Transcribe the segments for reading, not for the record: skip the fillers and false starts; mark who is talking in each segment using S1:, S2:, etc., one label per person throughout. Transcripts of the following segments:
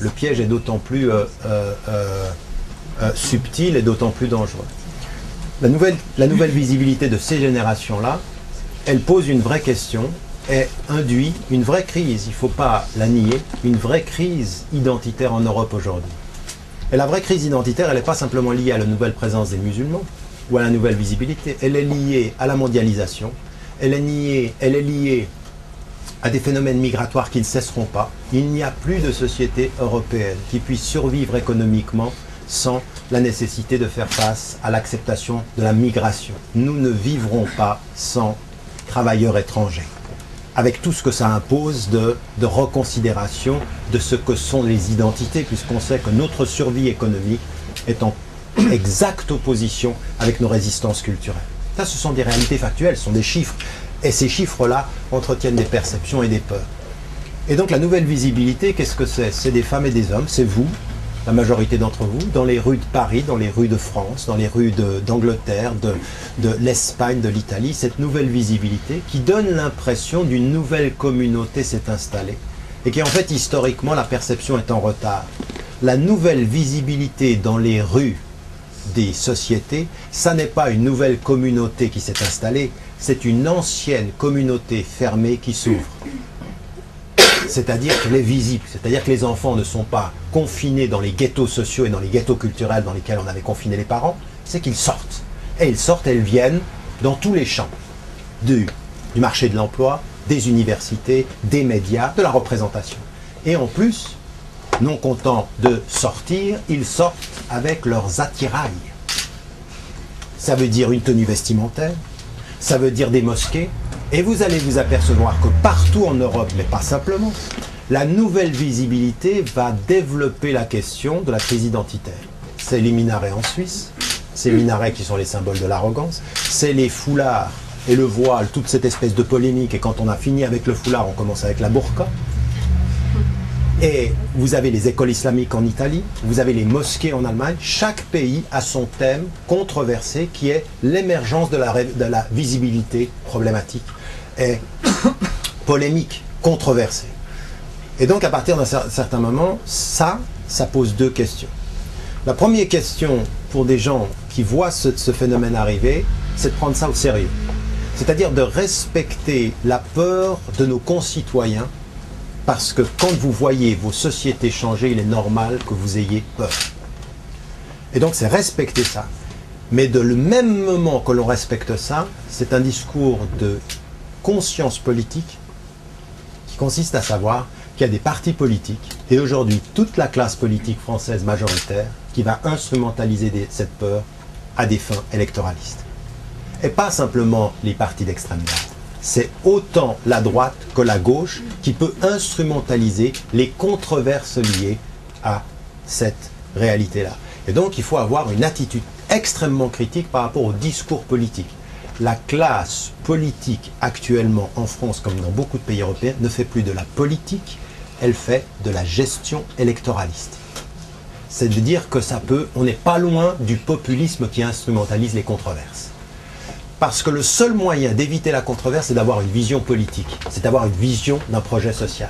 S1: le piège est d'autant plus subtil et d'autant plus dangereux. La nouvelle visibilité de ces générations-là, elle pose une vraie question et induit une vraie crise, il ne faut pas la nier, une vraie crise identitaire en Europe aujourd'hui. Et la vraie crise identitaire, elle n'est pas simplement liée à la nouvelle présence des musulmans ou à la nouvelle visibilité, elle est liée à la mondialisation, elle est liée à des phénomènes migratoires qui ne cesseront pas. Il n'y a plus de société européenne qui puisse survivre économiquement sans la nécessité de faire face à l'acceptation de la migration. Nous ne vivrons pas sans travailleurs étrangers, avec tout ce que ça impose de reconsidération de ce que sont les identités, puisqu'on sait que notre survie économique est en exacte opposition avec nos résistances culturelles. Ça, ce sont des réalités factuelles, ce sont des chiffres, et ces chiffres-là entretiennent des perceptions et des peurs. Et donc la nouvelle visibilité, qu'est-ce que c'est? C'est des femmes et des hommes, c'est vous, la majorité d'entre vous, dans les rues de Paris, dans les rues de France, dans les rues d'Angleterre, de l'Espagne, de l'Italie, cette nouvelle visibilité qui donne l'impression d'une nouvelle communauté s'est installée et qui en fait historiquement la perception est en retard. La nouvelle visibilité dans les rues des sociétés, ça n'est pas une nouvelle communauté qui s'est installée, c'est une ancienne communauté fermée qui s'ouvre. C'est-à-dire qu'elle est visible, c'est-à-dire que les enfants ne sont pas confinés dans les ghettos sociaux et dans les ghettos culturels dans lesquels on avait confiné les parents, c'est qu'ils sortent. Et ils sortent, elles viennent dans tous les champs, du marché de l'emploi, des universités, des médias, de la représentation. Et en plus, non contents de sortir, ils sortent avec leurs attirails. Ça veut dire une tenue vestimentaire, ça veut dire des mosquées, et vous allez vous apercevoir que partout en Europe, mais pas simplement, la nouvelle visibilité va développer la question de la crise identitaire. C'est les minarets en Suisse, ces minarets qui sont les symboles de l'arrogance, c'est les foulards et le voile, toute cette espèce de polémique, et quand on a fini avec le foulard, on commence avec la burqa. Et vous avez les écoles islamiques en Italie, vous avez les mosquées en Allemagne, chaque pays a son thème controversé qui est l'émergence de la visibilité problématique et polémique, controversée. Et donc à partir d'un certain moment, ça pose deux questions. La première question pour des gens qui voient ce phénomène arriver, c'est de prendre ça au sérieux. C'est-à-dire de respecter la peur de nos concitoyens. Parce que quand vous voyez vos sociétés changer, il est normal que vous ayez peur. Et donc c'est respecter ça. Mais de le même moment que l'on respecte ça, c'est un discours de conscience politique qui consiste à savoir qu'il y a des partis politiques, et aujourd'hui toute la classe politique française majoritaire, qui va instrumentaliser cette peur à des fins électoralistes. Et pas simplement les partis d'extrême droite. C'est autant la droite que la gauche qui peut instrumentaliser les controverses liées à cette réalité-là. Et donc il faut avoir une attitude extrêmement critique par rapport au discours politique. La classe politique actuellement en France, comme dans beaucoup de pays européens, ne fait plus de la politique, elle fait de la gestion électoraliste. C'est-à-dire que on n'est pas loin du populisme qui instrumentalise les controverses. Parce que le seul moyen d'éviter la controverse, c'est d'avoir une vision politique, c'est d'avoir une vision d'un projet social.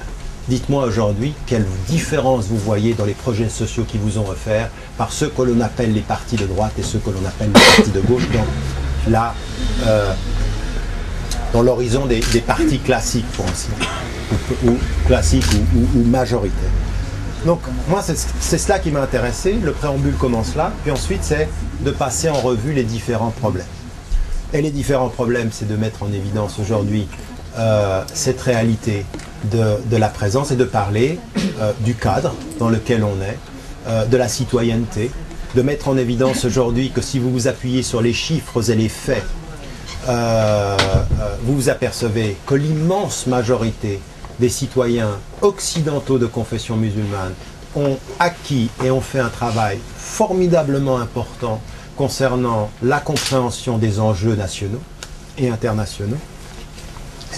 S1: Dites-moi aujourd'hui quelle différence vous voyez dans les projets sociaux qui vous ont offerts par ceux que l'on appelle les partis de droite et ceux que l'on appelle les partis de gauche dans l'horizon des partis classiques, pour ainsi dire, ou classiques ou majoritaires. Donc moi c'est cela qui m'a intéressé, le préambule commence là, puis ensuite c'est de passer en revue les différents problèmes. Et les différents problèmes, c'est de mettre en évidence aujourd'hui cette réalité de la présence et de parler du cadre dans lequel on est, de la citoyenneté, de mettre en évidence aujourd'hui que si vous vous appuyez sur les chiffres et les faits, vous vous apercevez que l'immense majorité des citoyens occidentaux de confession musulmane ont acquis et ont fait un travail formidablement important concernant la compréhension des enjeux nationaux et internationaux.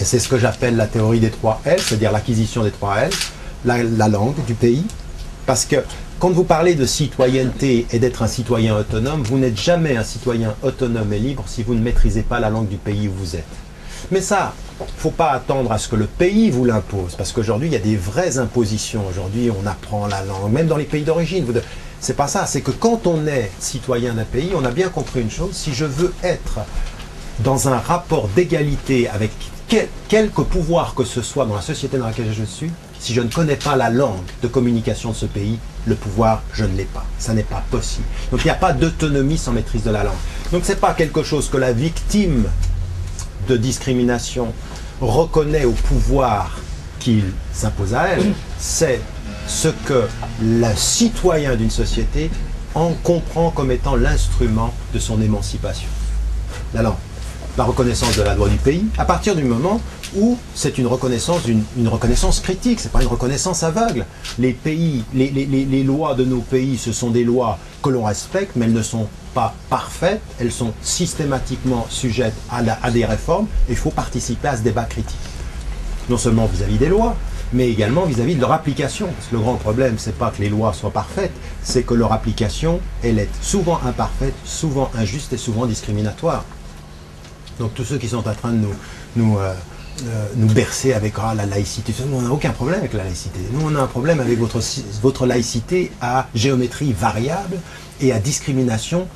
S1: Et c'est ce que j'appelle la théorie des 3 L, c'est-à-dire l'acquisition des 3 L, la langue du pays. Parce que quand vous parlez de citoyenneté et d'être un citoyen autonome, vous n'êtes jamais un citoyen autonome et libre si vous ne maîtrisez pas la langue du pays où vous êtes. Mais ça, Il ne faut pas attendre à ce que le pays vous l'impose, parce qu'aujourd'hui, il y a des vraies impositions. Aujourd'hui, on apprend la langue, même dans les pays d'origine. C'est pas ça, c'est que quand on est citoyen d'un pays, on a bien compris une chose, si je veux être dans un rapport d'égalité avec quelque pouvoir que ce soit dans la société dans laquelle je suis, si je ne connais pas la langue de communication de ce pays, le pouvoir, je ne l'ai pas. Ça n'est pas possible. Donc il n'y a pas d'autonomie sans maîtrise de la langue. Donc ce n'est pas quelque chose que la victime de discrimination reconnaît au pouvoir qu'il s'impose à elle, c'est ce que le citoyen d'une société en comprend comme étant l'instrument de son émancipation. La langue, la reconnaissance de la loi du pays, à partir du moment où c'est une reconnaissance critique, c'est pas une reconnaissance aveugle. Les pays, les lois de nos pays, ce sont des lois que l'on respecte, mais elles ne sont pas parfaites, elles sont systématiquement sujettes à des réformes, et il faut participer à ce débat critique. Non seulement vis-à-vis des lois, mais également vis-à-vis de leur application. Parce que le grand problème, c'est pas que les lois soient parfaites, c'est que leur application, elle est souvent imparfaite, souvent injuste et souvent discriminatoire. Donc tous ceux qui sont en train de nous bercer avec la laïcité, nous on n'a aucun problème avec la laïcité. Nous on a un problème avec votre laïcité à géométrie variable et à discrimination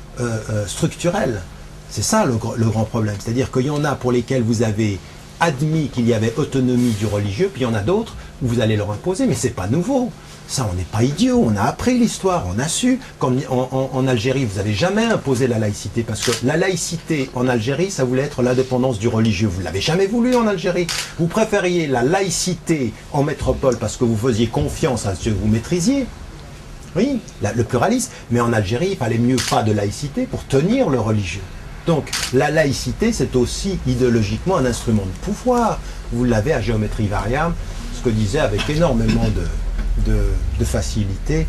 S1: structurelle. C'est ça le grand problème. C'est-à-dire qu'il y en a pour lesquels vous avez admis qu'il y avait autonomie du religieux, puis il y en a d'autres où vous allez leur imposer, mais c'est pas nouveau. Ça, on n'est pas idiot, on a appris l'histoire, on a su. Comme en Algérie, vous n'avez jamais imposé la laïcité, parce que la laïcité en Algérie, ça voulait être l'indépendance du religieux. Vous ne l'avez jamais voulu en Algérie. Vous préfériez la laïcité en métropole parce que vous faisiez confiance à ce que vous maîtrisiez. Oui, le pluralisme. Mais en Algérie, il fallait mieux pas de laïcité pour tenir le religieux. Donc, la laïcité, c'est aussi idéologiquement un instrument de pouvoir. Vous l'avez à géométrie variable, ce que disait avec énormément de facilité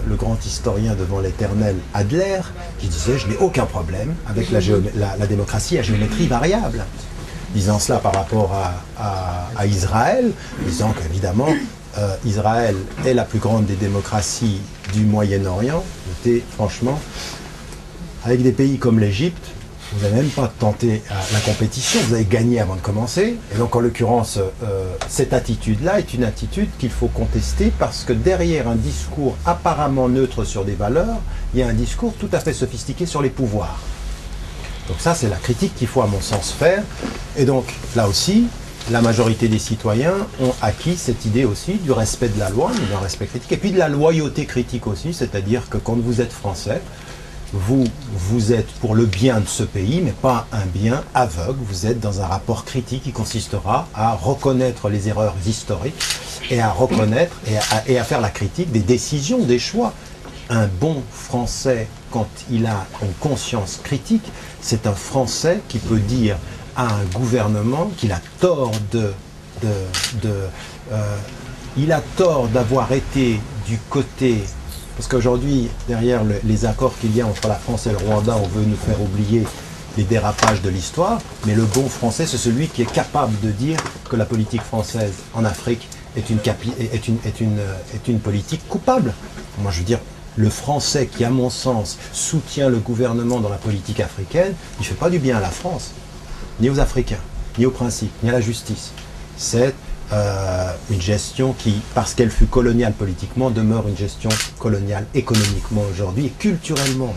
S1: le grand historien devant l'éternel Adler, qui disait « je n'ai aucun problème avec la démocratie à géométrie variable ». Disant cela par rapport à Israël, disant qu'évidemment, Israël est la plus grande des démocraties du Moyen-Orient. C'était franchement, avec des pays comme l'Égypte, vous n'avez même pas tenté la compétition, vous avez gagné avant de commencer. Et donc en l'occurrence, cette attitude-là est une attitude qu'il faut contester parce que derrière un discours apparemment neutre sur des valeurs, il y a un discours tout à fait sophistiqué sur les pouvoirs. Donc ça, c'est la critique qu'il faut à mon sens faire. Et donc là aussi, la majorité des citoyens ont acquis cette idée aussi du respect de la loi, d'un respect critique, et puis de la loyauté critique aussi, c'est-à-dire que quand vous êtes français, vous êtes pour le bien de ce pays, mais pas un bien aveugle. Vous êtes dans un rapport critique qui consistera à reconnaître les erreurs historiques et à reconnaître et à faire la critique des décisions, des choix. Un bon Français, quand il a une conscience critique, c'est un Français qui peut dire à un gouvernement qu'il a tort il a tort d'avoir été du côté. Parce qu'aujourd'hui, derrière les accords qu'il y a entre la France et le Rwanda, on veut nous faire oublier les dérapages de l'histoire, mais le bon Français, c'est celui qui est capable de dire que la politique française en Afrique est une politique coupable. Moi, je veux dire, le Français qui, à mon sens, soutient le gouvernement dans la politique africaine, il ne fait pas du bien à la France, ni aux Africains, ni aux principes, ni à la justice. C'est une gestion qui, parce qu'elle fut coloniale politiquement, demeure une gestion coloniale économiquement aujourd'hui et culturellement.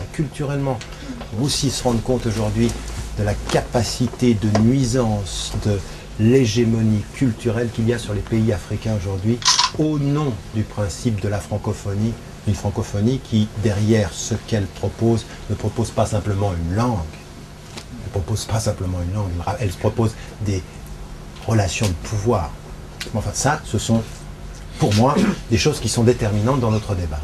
S1: On va aussi se rendre compte aujourd'hui de la capacité de nuisance, de l'hégémonie culturelle qu'il y a sur les pays africains aujourd'hui au nom du principe de la francophonie, une francophonie qui, derrière ce qu'elle propose, ne propose pas simplement une langue. Elle propose des relations de pouvoir. Enfin, ça, ce sont, pour moi, des choses qui sont déterminantes dans notre débat.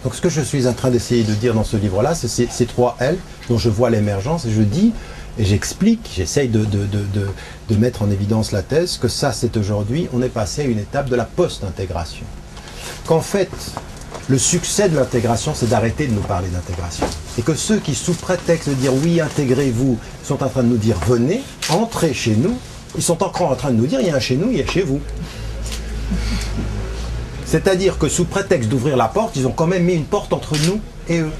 S1: Donc, ce que je suis en train d'essayer de dire dans ce livre-là, c'est ces trois L dont je vois l'émergence, et je dis, et j'explique, j'essaye de mettre en évidence la thèse, que ça, c'est aujourd'hui, on est passé à une étape de la post-intégration. Qu'en fait, le succès de l'intégration, c'est d'arrêter de nous parler d'intégration. Et que ceux qui, sous prétexte de dire « oui, intégrez-vous », sont en train de nous dire « venez, entrez chez nous », ils sont encore en train de nous dire, il y a un chez nous, il y a chez vous. C'est-à-dire que sous prétexte d'ouvrir la porte, ils ont quand même mis une porte entre nous et eux.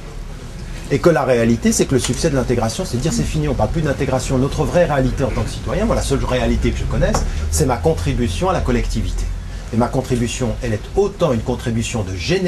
S1: Et que la réalité, c'est que le succès de l'intégration, c'est de dire c'est fini, on ne parle plus d'intégration. Notre vraie réalité en tant que citoyen, moi la seule réalité que je connaisse, c'est ma contribution à la collectivité. Et ma contribution, elle est autant une contribution de générosité